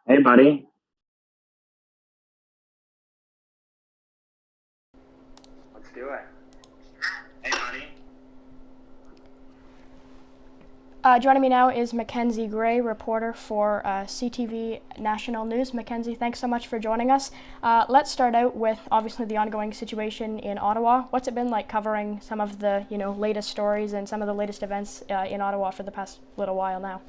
Hey, buddy. Let's do it. Hey, buddy. Joining me now is Mackenzie Gray, reporter for CTV National News. Mackenzie, thanks so much for joining us. Let's start out with obviously the ongoing situation in Ottawa. What's it been like covering some of the latest stories and some of the latest events in Ottawa for the past little while now?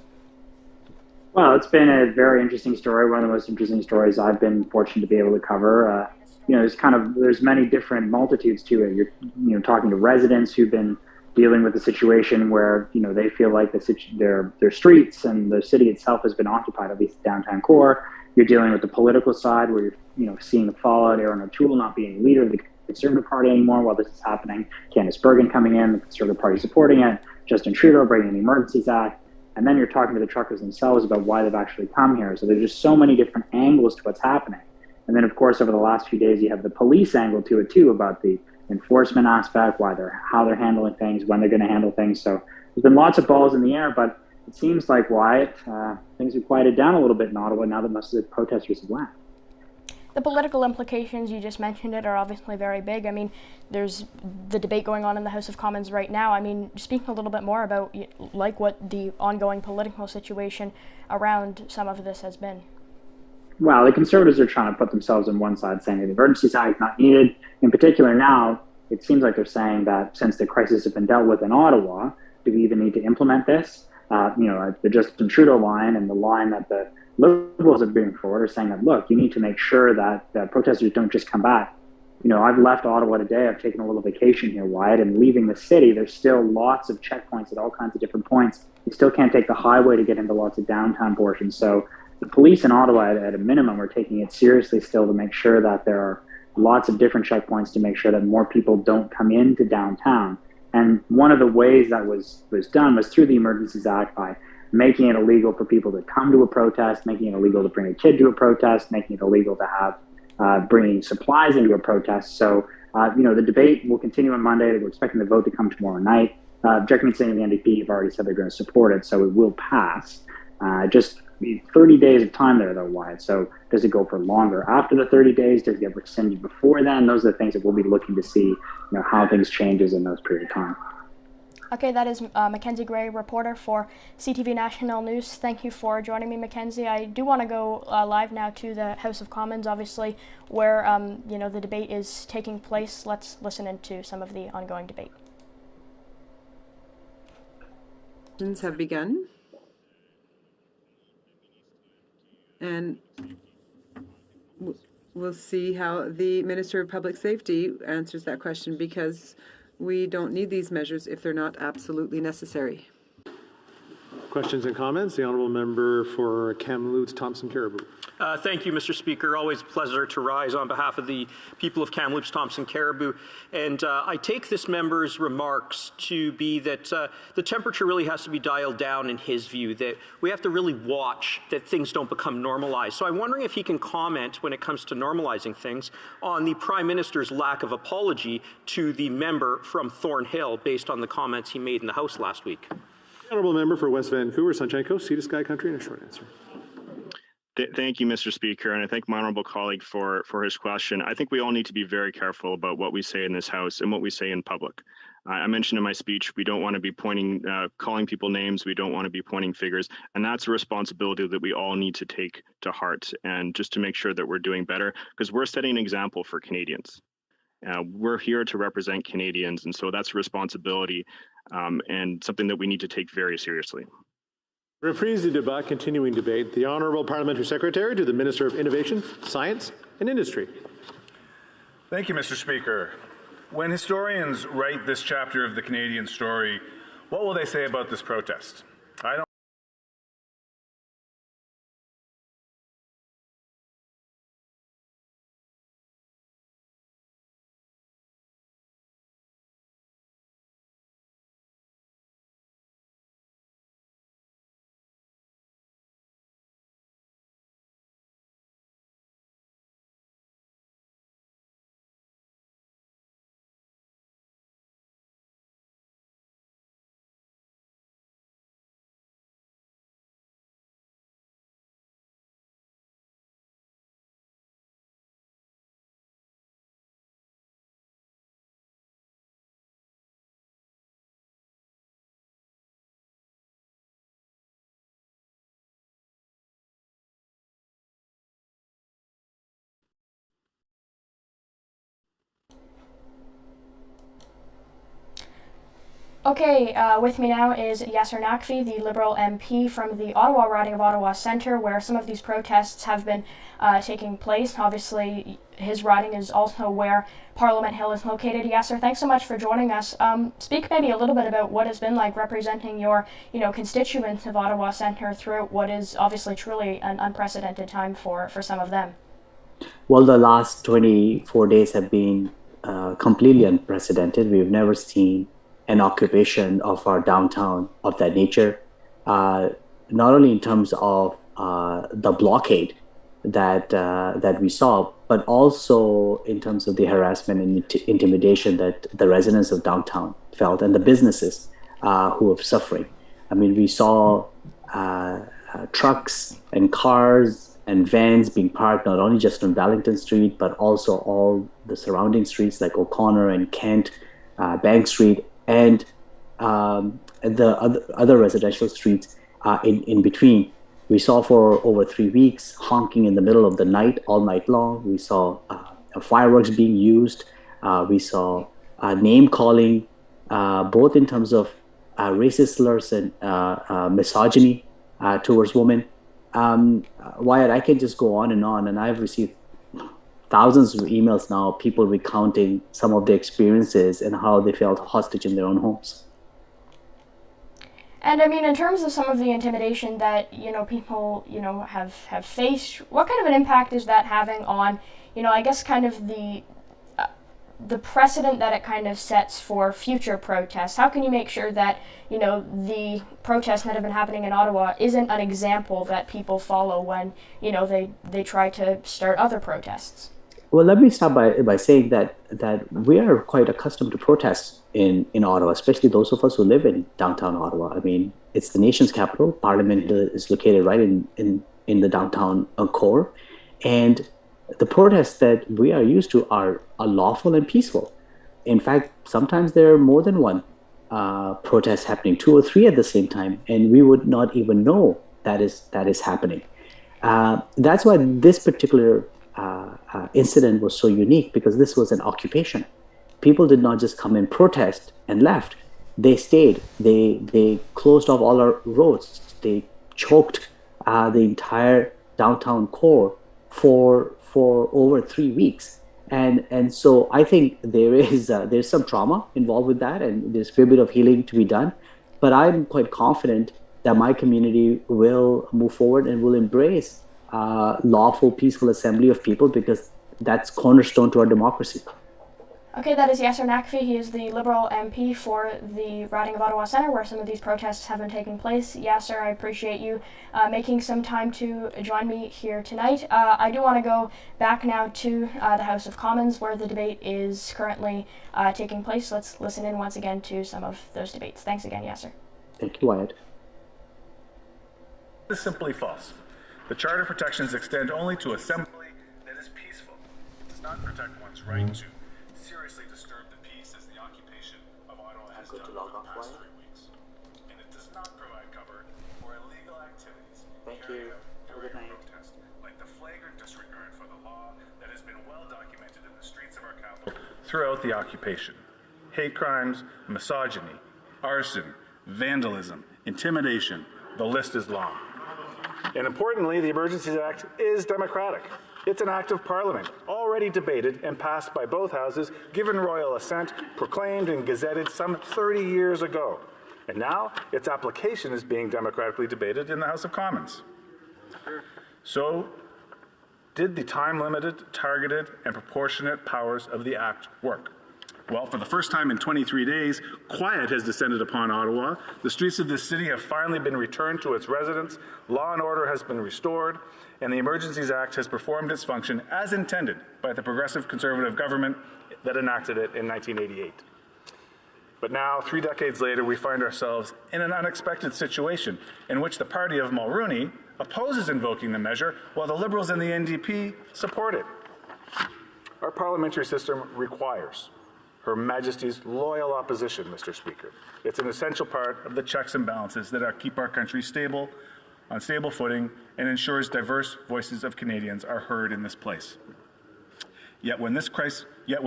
Well, it's been a very interesting story. One of the most interesting stories I've been fortunate to be able to cover. There's many different multitudes to it. You're talking to residents who've been dealing with the situation where they feel like their streets and the city itself has been occupied, at least the downtown core. You're dealing with the political side where you're seeing the fallout. Aaron O'Toole not being leader of the Conservative Party anymore while this is happening. Candice Bergen coming in, the Conservative Party supporting it. Justin Trudeau bringing the Emergencies Act. And then you're talking to the truckers themselves about why they've actually come here. So there's just so many different angles to what's happening. And then, of course, over the last few days, you have the police angle to it too, about the enforcement aspect, how they're handling things, when they're going to handle things. So there's been lots of balls in the air, but it seems like Wyatt, things have quieted down a little bit in Ottawa now that most of the protesters have left. The political implications, you just mentioned it, are obviously very big. I mean, there's the debate going on in the House of Commons right now. I mean, speaking a little bit more about like what the ongoing political situation around some of this has been. Well, the Conservatives are trying to put themselves on one side, saying that the emergency side is not needed. In particular, now it seems like they're saying that since the crisis has been dealt with in Ottawa, do we even need to implement this? The Justin Trudeau line and the line that the Liberals are bringing forward are saying that, look, you need to make sure that the protesters don't just come back. I've left Ottawa today. I've taken a little vacation here, Wyatt, and leaving the city, there's still lots of checkpoints at all kinds of different points. You still can't take the highway to get into lots of downtown portions. So the police in Ottawa, at a minimum, are taking it seriously still to make sure that there are lots of different checkpoints to make sure that more people don't come into downtown. And one of the ways that was done was through the Emergencies Act by making it illegal for people to come to a protest, making it illegal to bring a kid to a protest, making it illegal to have bringing supplies into a protest. So, the debate will continue on Monday. We're expecting the vote to come tomorrow night. Jeremy Singh and the NDP have already said they're going to support it, so it will pass. Just 30 days of time there, though, Wyatt. So does it go for longer after the 30 days? Does it get rescinded before then? Those are the things that we'll be looking to see, how things changes in those period of time. Okay, that is Mackenzie Gray, reporter for CTV National News. Thank you for joining me, Mackenzie. I do want to go live now to the House of Commons, obviously, where the debate is taking place. Let's listen into some of the ongoing debate. Have begun, and we'll see how the Minister of Public Safety answers that question, because we don't need these measures if they're not absolutely necessary. Questions and comments? The honourable member for Kamloops Thompson Caribou. Thank you, Mr. Speaker. Always a pleasure to rise on behalf of the people of Kamloops Thompson Caribou. And I take this member's remarks to be that the temperature really has to be dialed down in his view, that we have to really watch that things don't become normalized. So I'm wondering if he can comment, when it comes to normalizing things, on the Prime Minister's lack of apology to the member from Thornhill based on the comments he made in the House last week. Honourable member for West Vancouver, Sunshine Coast, Sea to Sky Country, and a short answer. Thank you, Mr. Speaker, and I thank my honourable colleague for his question. I think we all need to be very careful about what we say in this House and what we say in public. I mentioned in my speech, we don't want to be calling people names. We don't want to be pointing figures. And that's a responsibility that we all need to take to heart, and just to make sure that we're doing better, because we're setting an example for Canadians. We're here to represent Canadians, and so that's a responsibility and something that we need to take very seriously. Reprise du débat, continuing debate. The Honourable Parliamentary Secretary to the Minister of Innovation, Science and Industry. Thank you, Mr. Speaker. When historians write this chapter of the Canadian story, what will they say about this protest? I don't Okay, with me now is Yasser Naqvi, the Liberal MP from the Ottawa riding of Ottawa Centre, where some of these protests have been taking place. Obviously, his riding is also where Parliament Hill is located. Yasser, thanks so much for joining us. Speak maybe a little bit about what it's been like representing your, constituents of Ottawa Centre throughout what is obviously truly an unprecedented time for some of them. Well, the last 24 days have been completely unprecedented. We've never seen an occupation of our downtown of that nature, not only in terms of the blockade that we saw, but also in terms of the harassment and intimidation that the residents of downtown felt and the businesses who are suffering. I mean, we saw trucks and cars and vans being parked not only just on Wellington Street, but also all the surrounding streets like O'Connor and Kent, Bank Street, and the other residential streets in between. We saw for over 3 weeks honking in the middle of the night, all night long. We saw fireworks being used. We saw name calling, both in terms of racist slurs and misogyny towards women. Wyatt, I can just go on, and I've received thousands of emails now, people recounting some of their experiences and how they felt hostage in their own homes. And I mean, in terms of some of the intimidation that, people, have faced, what kind of an impact is that having on, I guess kind of the precedent that it kind of sets for future protests? How can you make sure that, the protests that have been happening in Ottawa isn't an example that people follow when, they try to start other protests? Well, let me start by saying that we are quite accustomed to protests in Ottawa, especially those of us who live in downtown Ottawa. I mean, it's the nation's capital. Parliament is located right in the downtown core. And the protests that we are used to are lawful and peaceful. In fact, sometimes there are more than one protest happening, 2 or 3 at the same time, and we would not even know that is happening. That's why this particular incident was so unique, because this was an occupation. People did not just come and protest and left. They stayed. They closed off all our roads. They choked the entire downtown core for over 3 weeks. And so I think there's some trauma involved with that, and there's a fair bit of healing to be done. But I'm quite confident that my community will move forward and will embrace lawful, peaceful assembly of people, because that's cornerstone to our democracy. Okay, that is Yasser Naqvi. He is the Liberal MP for the riding of Ottawa Centre, where some of these protests have been taking place. Yasser, I appreciate you making some time to join me here tonight. I do want to go back now to the House of Commons, where the debate is currently taking place. Let's listen in once again to some of those debates. Thanks again, Yasser. Thank you, Wyatt. This is simply false. The Charter protections extend only to assembly that is peaceful. It does not protect one's right to seriously disturb the peace, as the occupation of Ottawa has done over the past 3 weeks. And it does not provide cover for illegal activities carried out during a protest, like the flagrant disregard for the law that has been well documented in the streets of our capital throughout the occupation. Hate crimes, misogyny, arson, vandalism, intimidation, the list is long. And importantly, the Emergencies Act is democratic. It's an act of Parliament, already debated and passed by both houses, given royal assent, proclaimed and gazetted some 30 years ago. And now its application is being democratically debated in the House of Commons. So, did the time-limited, targeted, and proportionate powers of the Act work? Well, for the first time in 23 days, quiet has descended upon Ottawa. The streets of this city have finally been returned to its residents, law and order has been restored, and the Emergencies Act has performed its function as intended by the progressive Conservative government that enacted it in 1988. But now, 3 decades later, we find ourselves in an unexpected situation in which the party of Mulroney opposes invoking the measure, while the Liberals and the NDP support it. Our parliamentary system requires Her Majesty's loyal opposition, Mr. Speaker. It's an essential part of the checks and balances that keep our country stable, on stable footing, and ensures diverse voices of Canadians are heard in this place. Yet when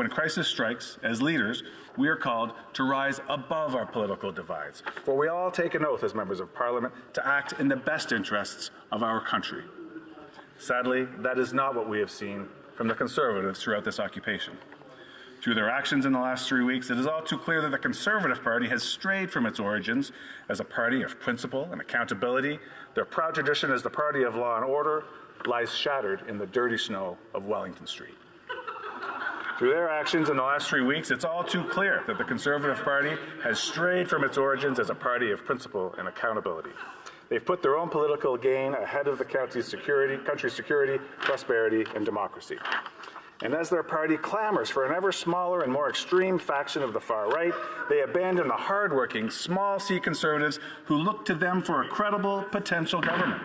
crisis strikes, as leaders, we are called to rise above our political divides, for we all take an oath as members of Parliament to act in the best interests of our country. Sadly, that is not what we have seen from the Conservatives throughout this occupation. Through their actions in the last 3 weeks, it is all too clear that the Conservative Party has strayed from its origins as a party of principle and accountability. Their proud tradition as the party of law and order lies shattered in the dirty snow of Wellington Street. Through their actions in the last 3 weeks, it's all too clear that the Conservative Party has strayed from its origins as a party of principle and accountability. They've put their own political gain ahead of the country's security, prosperity, and democracy. And as their party clamors for an ever smaller and more extreme faction of the far right, they abandon the hardworking, small C Conservatives who look to them for a credible potential government.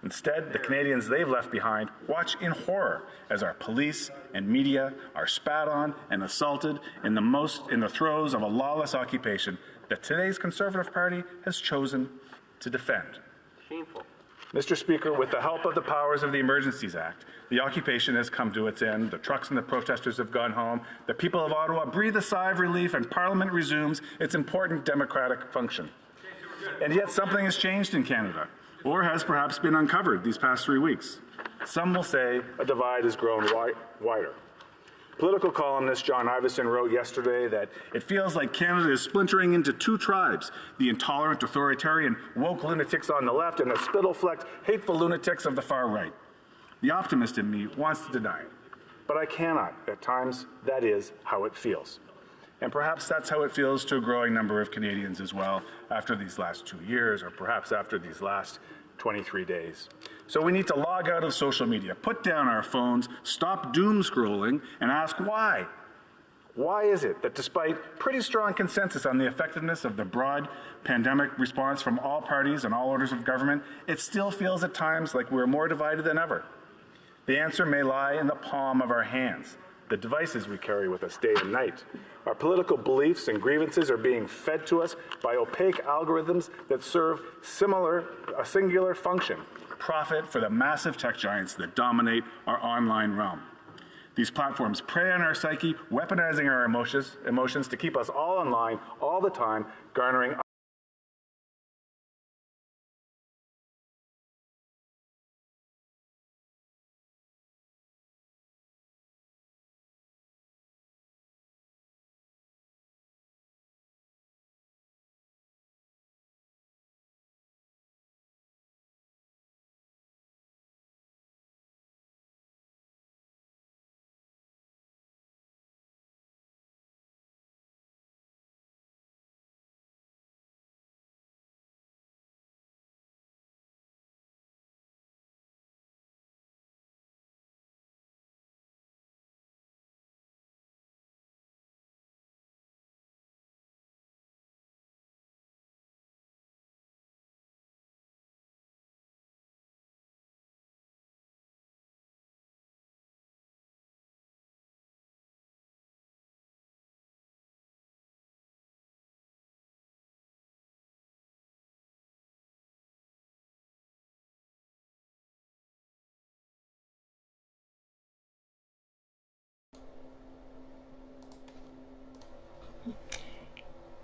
Instead, the Canadians they've left behind watch in horror as our police and media are spat on and assaulted in the throes of a lawless occupation that today's Conservative Party has chosen to defend. Shameful. Mr. Speaker, with the help of the powers of the Emergencies Act, the occupation has come to its end, the trucks and the protesters have gone home, the people of Ottawa breathe a sigh of relief, and Parliament resumes its important democratic function. And yet something has changed in Canada, or has perhaps been uncovered these past 3 weeks. Some will say a divide has grown wider. Political columnist John Ivison wrote yesterday that it feels like Canada is splintering into two tribes, the intolerant, authoritarian, woke lunatics on the left and the spittle-flecked, hateful lunatics of the far right. The optimist in me wants to deny it, but I cannot. At times, that is how it feels. And perhaps that's how it feels to a growing number of Canadians as well after these last 2 years, or perhaps after these last 23 days. So we need to log out of social media, put down our phones, stop doom scrolling, and ask why. Why is it that despite pretty strong consensus on the effectiveness of the broad pandemic response from all parties and all orders of government, it still feels at times like we're more divided than ever? The answer may lie in the palm of our hands, the devices we carry with us day and night. Our political beliefs and grievances are being fed to us by opaque algorithms that serve a singular function: profit for the massive tech giants that dominate our online realm. These platforms prey on our psyche, weaponizing our emotions to keep us all online all the time, garnering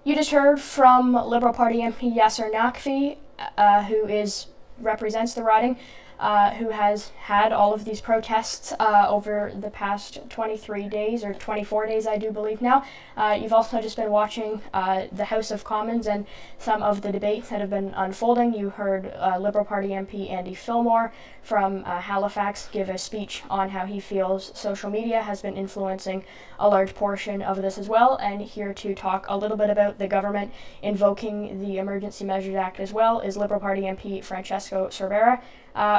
You just heard from Liberal Party MP Yasser Naqvi, who represents the riding, who has had all of these protests over the past 23 days, or 24 days, I do believe now. You've also just been watching the House of Commons and some of the debates that have been unfolding. You heard Liberal Party MP Andy Fillmore from Halifax give a speech on how he feels social media has been influencing a large portion of this as well, and here to talk a little bit about the government invoking the Emergency Measures Act as well is Liberal Party MP Francesco Cervera.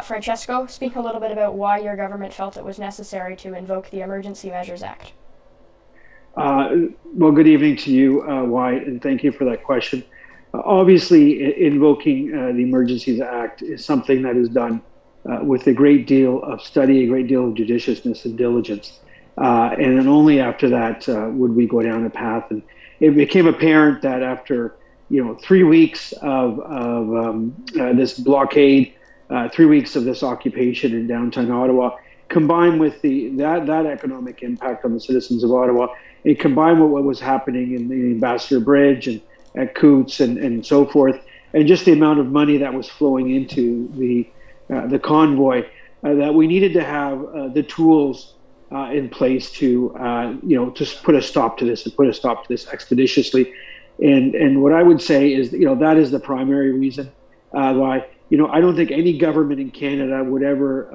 Francesco, speak a little bit about why your government felt it was necessary to invoke the Emergency Measures Act. Well, good evening to you, Wyatt, and thank you for that question. Obviously, invoking the Emergencies Act is something that is done with a great deal of study, a great deal of judiciousness and diligence. And then only after that would we go down the path. And it became apparent that after 3 weeks of this blockade, 3 weeks of this occupation in downtown Ottawa, combined with that economic impact on the citizens of Ottawa, and combined with what was happening in the Ambassador Bridge and at Coots and so forth, and just the amount of money that was flowing into the convoy, that we needed to have the tools in place to just put a stop to this and put a stop to this expeditiously. And what I would say is, that is the primary reason why, I don't think any government in Canada would ever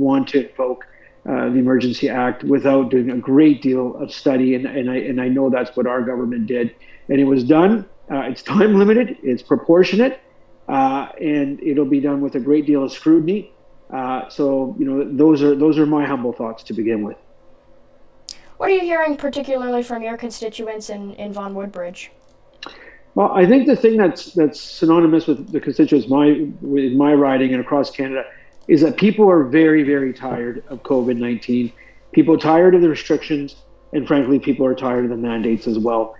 want to invoke the Emergency Act without doing a great deal of study. And I know that's what our government did. And it was done. It's time limited. It's proportionate. And it'll be done with a great deal of scrutiny. So those are my humble thoughts to begin with. What are you hearing particularly from your constituents in Vaughan Woodbridge? Well, I think the thing that's synonymous with the constituents in my riding and across Canada is that people are very, very tired of COVID-19. People are tired of the restrictions, and frankly, people are tired of the mandates as well.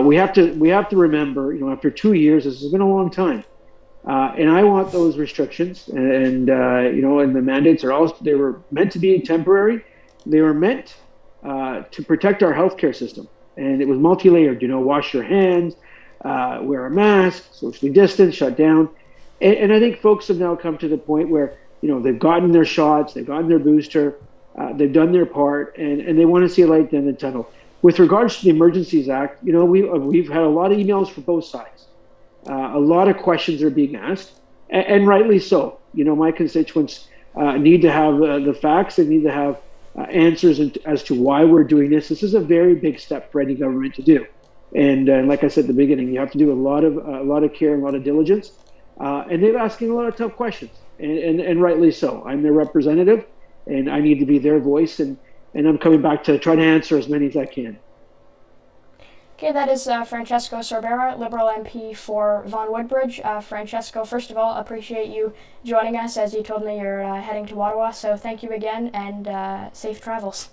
We have to remember, after 2 years, this has been a long time. And I want those restrictions, and the mandates they were meant to be temporary. They were meant to protect our healthcare system, and it was multi-layered. Wash your hands, wear a mask, socially distance, shut down. And I think folks have now come to the point where they've gotten their shots, they've gotten their booster, they've done their part, and they want to see a light at the end of the tunnel. With regards to the Emergencies Act, we've had a lot of emails for both sides. A lot of questions are being asked, and rightly so. My constituents need to have the facts. They need to have answers as to why we're doing this. This is a very big step for any government to do. And like I said at the beginning, you have to do a lot of care and a lot of diligence. And they're asking a lot of tough questions, and rightly so. I'm their representative, and I need to be their voice, and I'm coming back to try to answer as many as I can. Okay, that is Francesco Sorbera, Liberal MP for Vaughan Woodbridge. Francesco, first of all, appreciate you joining us. As you told me, you're heading to Ottawa, so thank you again, and safe travels.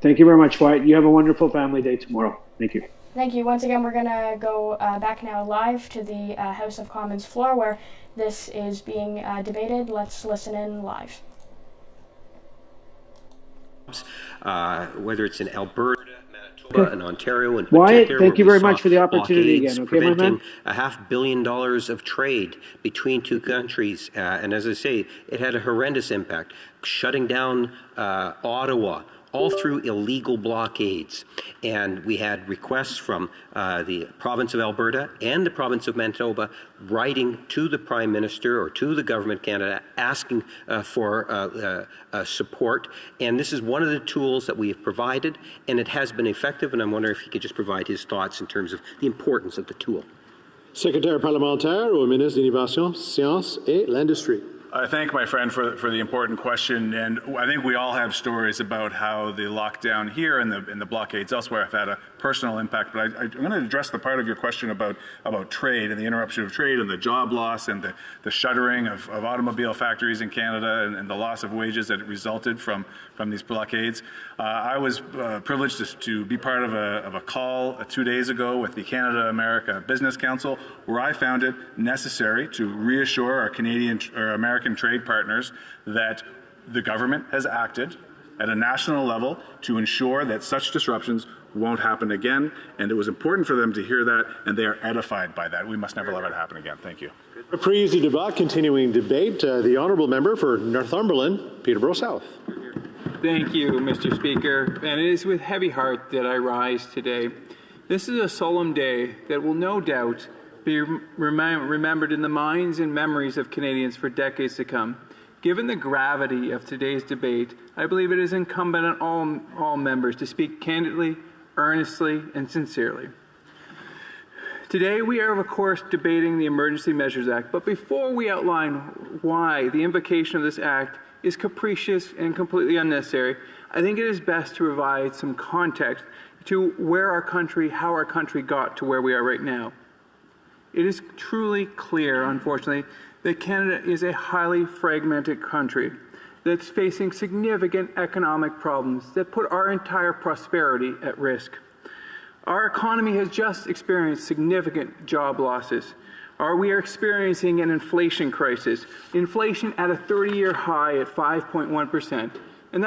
Thank you very much, Wyatt. You have a wonderful family day tomorrow. Thank you. Thank you. Once again, we're going to go back now live to the House of Commons floor where this is being debated. Let's listen in live. Whether it's in Alberta, Manitoba, and Ontario, and Wyatt, thank you very much for the opportunity again. Okay, my man. $500 million of trade between two countries, and as I say, it had a horrendous impact, shutting down Ottawa, all through illegal blockades. And we had requests from the province of Alberta and the province of Manitoba writing to the Prime Minister or to the Government of Canada asking for support. And this is one of the tools that we have provided, and it has been effective. And I'm wondering if he could just provide his thoughts in terms of the importance of the tool. Secrétaire parlementaire au ministre de l'Innovation, Sciences et l'Industrie. I thank my friend for the important question, and I think we all have stories about how the lockdown here and the blockades elsewhere have had a personal impact. But I'm going to address the part of your question about trade and the interruption of trade and the job loss and the shuttering of automobile factories in Canada and the loss of wages that resulted from these blockades. I was privileged to be part of a call 2 days ago with the Canada-America Business Council, where I found it necessary to reassure our Canadian or American trade partners that the government has acted at a national level to ensure that such disruptions won't happen again. And it was important for them to hear that, and they are edified by that. We must never let it happen again. Thank you. Reprise du débat, continuing debate. The honourable member for Northumberland, Peterborough South. Thank you, Mr. Speaker. And it is with heavy heart that I rise today. This is a solemn day that will no doubt be remembered in the minds and memories of Canadians for decades to come. Given the gravity of today's debate, I believe it is incumbent on all members to speak candidly, earnestly, and sincerely. Today, we are, of course, debating the Emergency Measures Act, but before we outline why the invocation of this act is capricious and completely unnecessary, I think it is best to provide some context to how our country got to where we are right now. It is truly clear, unfortunately, that Canada is a highly fragmented country that's facing significant economic problems that put our entire prosperity at risk. Our economy has just experienced significant job losses. We are experiencing an inflation crisis, inflation at a 30-year high at 5.1%, and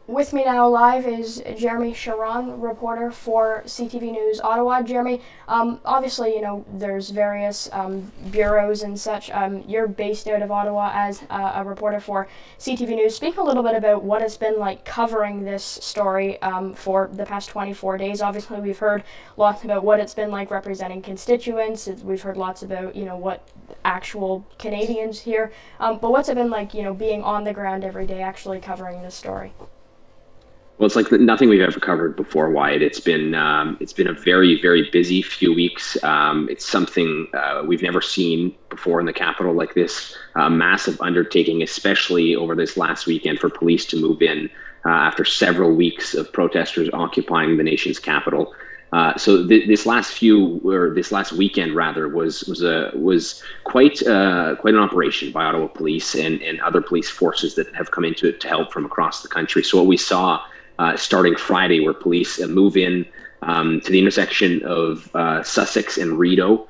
With me now live is Jeremy Sharon, reporter for CTV News Ottawa. Jeremy, obviously, there's various bureaus and such. You're based out of Ottawa as a reporter for CTV News. Speak a little bit about what it's been like covering this story for the past 24 days. Obviously, we've heard lots about what it's been like representing constituents. We've heard lots about, what actual Canadians hear. But what's it been like, being on the ground every day actually covering this story? Well, it's like nothing we've ever covered before, Wyatt. It's been a very, very busy few weeks. It's something we've never seen before in the capital like this. Massive undertaking, especially over this last weekend for police to move in after several weeks of protesters occupying the nation's capital. So this last weekend rather was quite an operation by Ottawa Police and other police forces that have come into it to help from across the country. So what we saw starting Friday, where police move in to the intersection of Sussex and Rideau,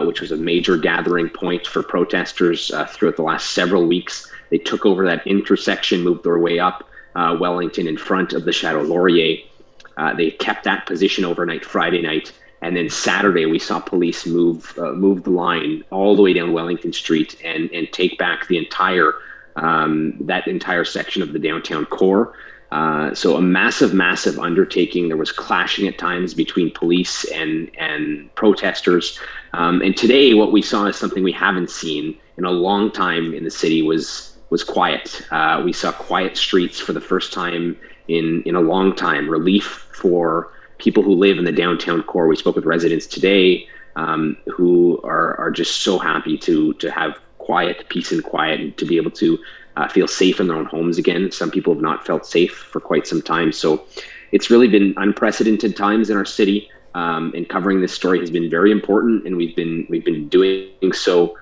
which was a major gathering point for protesters throughout the last several weeks. They took over that intersection, moved their way up Wellington in front of the Chateau Laurier. They kept that position overnight Friday night. And then Saturday, we saw police move the line all the way down Wellington Street and take back the entire section of the downtown core. So a massive undertaking. There was clashing at times between police and protesters. And today, what we saw is something we haven't seen in a long time in the city was quiet. We saw quiet streets for the first time in a long time. Relief for people who live in the downtown core. We spoke with residents today who are just so happy to have peace and quiet, and to be able to feel safe in their own homes again. Some people have not felt safe for quite some time. So it's really been unprecedented times in our city, and covering this story has been very important, and we've been doing so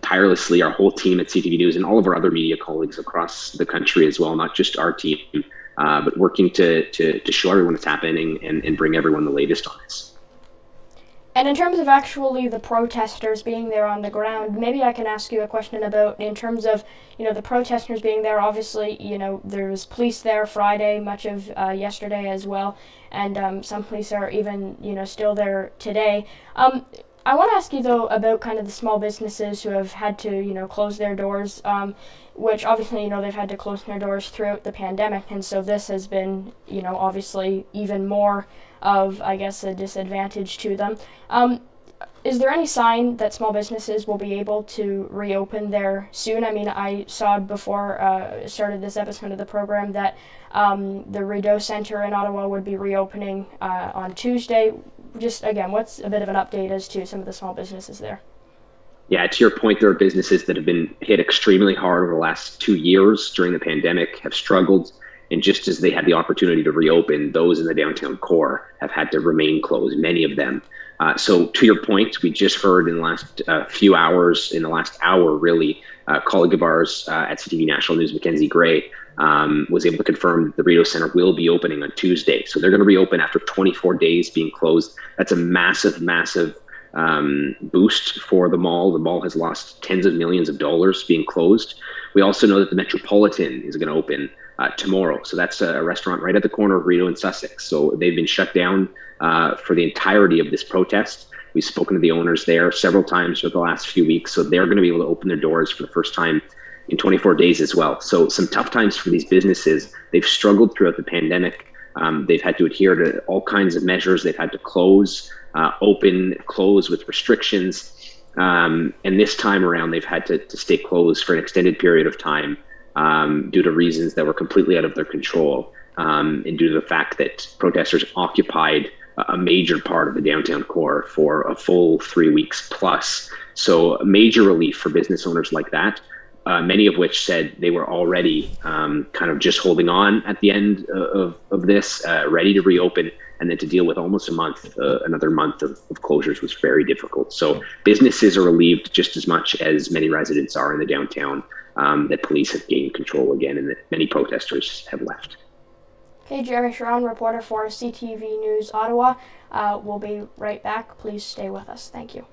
tirelessly, our whole team at CTV News and all of our other media colleagues across the country as well, not just our team, but working to show everyone what's happening and bring everyone the latest on this. And in terms of actually the protesters being there on the ground, maybe I can ask you a question about, in terms of, the protesters being there. Obviously, there was police there Friday, much of yesterday as well, and some police are even, still there today. I want to ask you, though, about kind of the small businesses who have had to, close their doors, which obviously, they've had to close their doors throughout the pandemic, and so this has been, obviously even more of, I guess, a disadvantage to them. Is there any sign that small businesses will be able to reopen there soon? I mean, I saw before started this episode of the program that the Rideau Centre in Ottawa would be reopening on Tuesday. Just, again, what's a bit of an update as to some of the small businesses there? Yeah, to your point, there are businesses that have been hit extremely hard over the last 2 years during the pandemic, have struggled. And just as they had the opportunity to reopen, those in the downtown core have had to remain closed, many of them. So to your point, we just heard in the last few hours, in the last hour really, a colleague of ours at CTV National News, Mackenzie Gray, was able to confirm that the Rideau Centre will be opening on Tuesday. So they're going to reopen after 24 days being closed. That's a massive boost for the mall. The mall has lost tens of millions of dollars being closed. We also know that the Metropolitan is going to open tomorrow. So that's a restaurant right at the corner of Rideau and Sussex. So they've been shut down for the entirety of this protest. We've spoken to the owners there several times for the last few weeks. So they're going to be able to open their doors for the first time in 24 days as well. So some tough times for these businesses. They've struggled throughout the pandemic. They've had to adhere to all kinds of measures. They've had to close, close with restrictions. And this time around, they've had to stay closed for an extended period of time due to reasons that were completely out of their control, and due to the fact that protesters occupied a major part of the downtown core for a full 3 weeks plus. So major relief for business owners like that, many of which said they were already kind of just holding on at the end of this, ready to reopen, and then to deal with almost another month of closures was very difficult. So businesses are relieved just as much as many residents are in the downtown, that police have gained control again and that many protesters have left. Okay, Jeremy Sharon, reporter for CTV News Ottawa. We'll be right back. Please stay with us. Thank you.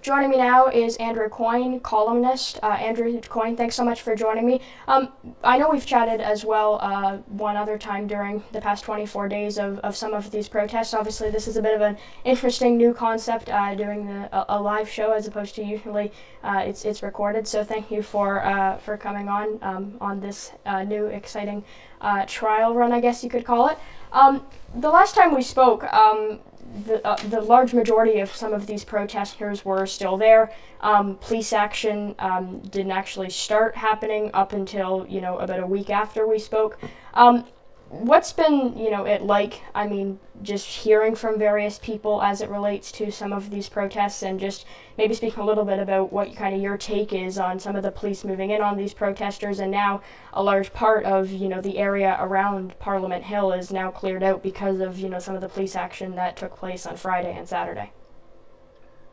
Joining me now is Andrew Coyne, columnist. Andrew Coyne, thanks so much for joining me. I know we've chatted as well one other time during the past 24 days of some of these protests. Obviously, this is a bit of an interesting new concept, doing a live show as opposed to usually it's recorded. So thank you for coming on this new exciting trial run, I guess you could call it. The last time we spoke, the large majority of some of these protesters were still there. Police action didn't actually start happening up until, about a week after we spoke. What's been, it like, I mean, just hearing from various people as it relates to some of these protests, and just maybe speak a little bit about what kind of your take is on some of the police moving in on these protesters, and now a large part of, the area around Parliament Hill is now cleared out because of, some of the police action that took place on Friday and Saturday.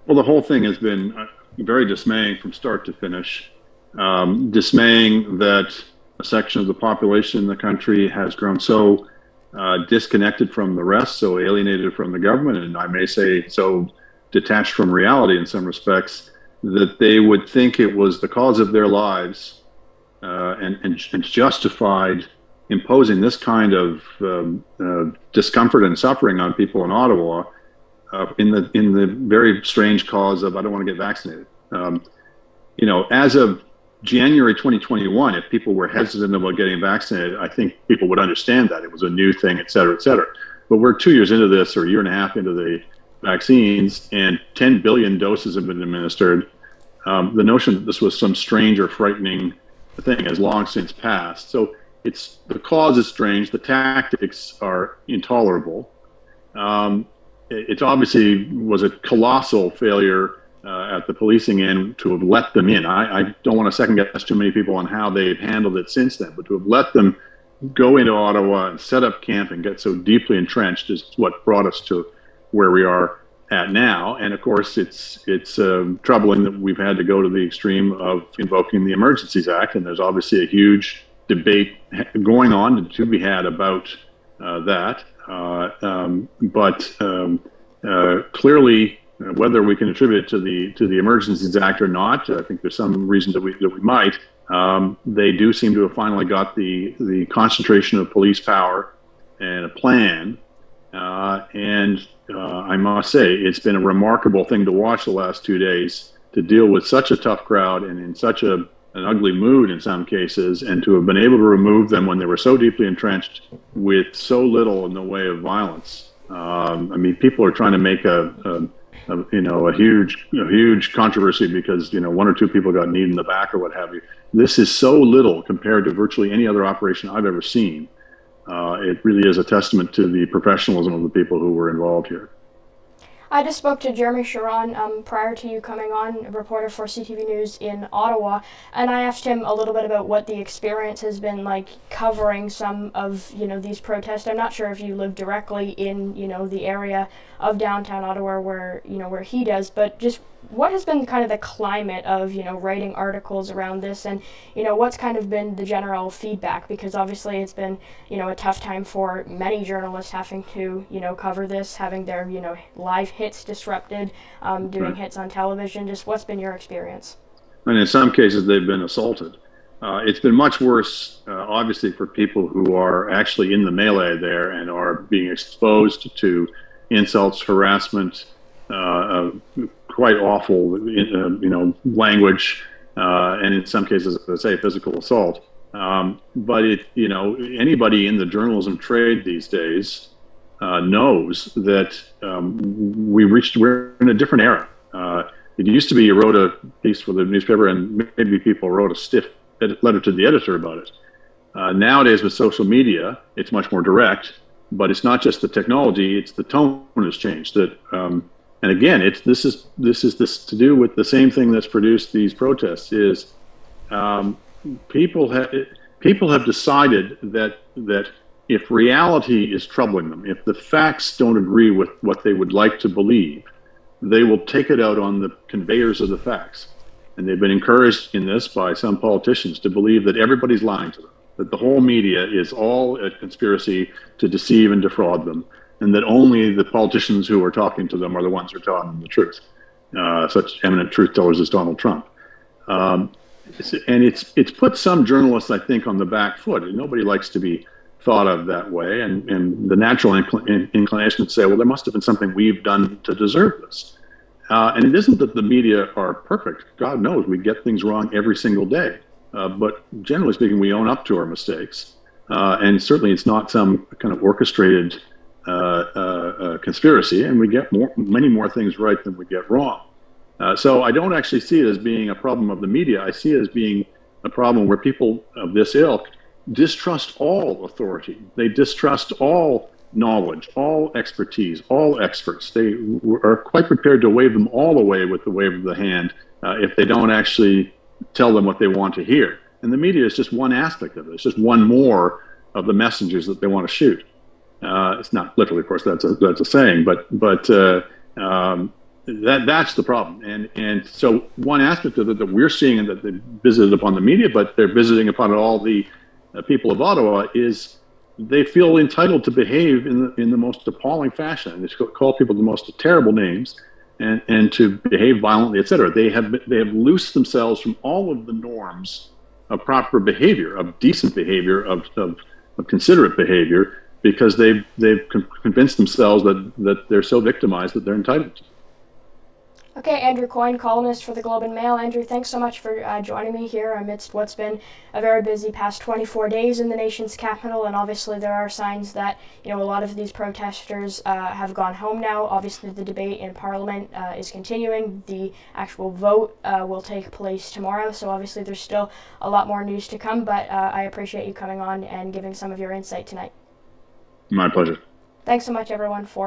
Well, the whole thing has been very dismaying from start to finish. Dismaying that a section of the population in the country has grown so disconnected from the rest, so alienated from the government, and I may say so detached from reality in some respects, that they would think it was the cause of their lives and justified imposing this kind of discomfort and suffering on people in Ottawa in the very strange cause of, I don't want to get vaccinated. As of January 2021, if people were hesitant about getting vaccinated, I think people would understand that it was a new thing, et cetera, et cetera. But we're 2 years into this, or a year and a half into the vaccines, and 10 billion doses have been administered. The notion that this was some strange or frightening thing has long since passed. So the cause is strange. The tactics are intolerable. It obviously was a colossal failure at the policing end to have let them in. I don't want to second guess too many people on how they've handled it since then, but to have let them go into Ottawa and set up camp and get so deeply entrenched is what brought us to where we are at now. And of course, it's troubling that we've had to go to the extreme of invoking the Emergencies Act, and there's obviously a huge debate going on to be had about that. But clearly, whether we can attribute it to the Emergencies Act or not, I think there's some reason that we might. They do seem to have finally got the concentration of police power and a plan. I must say, it's been a remarkable thing to watch the last 2 days, to deal with such a tough crowd and in such an ugly mood in some cases, and to have been able to remove them when they were so deeply entrenched with so little in the way of violence. People are trying to make a huge controversy because one or two people got kneed in the back or what have you. This is so little compared to virtually any other operation I've ever seen. It really is a testament to the professionalism of the people who were involved here. I just spoke to Jeremy Sharon prior to you coming on, a reporter for CTV News in Ottawa, and I asked him a little bit about what the experience has been like covering some of these protests. I'm not sure if you live directly in the area of downtown Ottawa where he does, but just what has been kind of the climate of writing articles around this, and what's kind of been the general feedback, because obviously it's been a tough time for many journalists having to cover this, having their live hits disrupted, doing hits on television. Just what's been your experience? And in some cases they've been assaulted. It's been much worse, obviously, for people who are actually in the melee there and are being exposed to insults, harassment, quite awful, language, and in some cases, as I say, physical assault. But anybody in the journalism trade these days knows that we're in a different era. It used to be you wrote a piece for the newspaper and maybe people wrote a stiff letter to the editor about it. Nowadays with social media, it's much more direct, but it's not just the technology, it's the tone has changed. And again, this is to do with the same thing that's produced these protests. Is people have decided that if reality is troubling them, if the facts don't agree with what they would like to believe, they will take it out on the conveyors of the facts. And they've been encouraged in this by some politicians to believe that everybody's lying to them, that the whole media is all a conspiracy to deceive and defraud them, and that only the politicians who are talking to them are the ones who are telling them the truth. such eminent truth tellers as Donald Trump. And it's put some journalists, I think, on the back foot. Nobody likes to be thought of that way, and the natural inclination to say, well, there must have been something we've done to deserve this. And it isn't that the media are perfect. God knows we get things wrong every single day. But generally speaking, we own up to our mistakes. And certainly it's not some kind of orchestrated conspiracy, and we get many more things right than we get wrong. So I don't actually see it as being a problem of the media. I see it as being a problem where people of this ilk distrust all authority. They distrust all knowledge, all expertise, all experts. They are quite prepared to wave them all away with the wave of the hand if they don't actually tell them what they want to hear. And the media is just one aspect of it. It's just one more of the messengers that they want to shoot. It's not literally, of course, that's a saying, but that's the problem. And so one aspect of it that we're seeing and that they visited upon the media, but they're visiting upon all the people of Ottawa, is they feel entitled to behave in the most appalling fashion, and they call people the most terrible names, and to behave violently, etc. They have loosed themselves from all of the norms of proper behavior, of decent behavior, of considerate behavior, because they've convinced themselves that they're so victimized that they're entitled to. Okay, Andrew Coyne, columnist for the Globe and Mail. Andrew, thanks so much for joining me here amidst what's been a very busy past 24 days in the nation's capital, and obviously there are signs that a lot of these protesters have gone home now. Obviously the debate in Parliament is continuing. The actual vote will take place tomorrow, so obviously there's still a lot more news to come, but I appreciate you coming on and giving some of your insight tonight. My pleasure. Thanks so much, everyone, for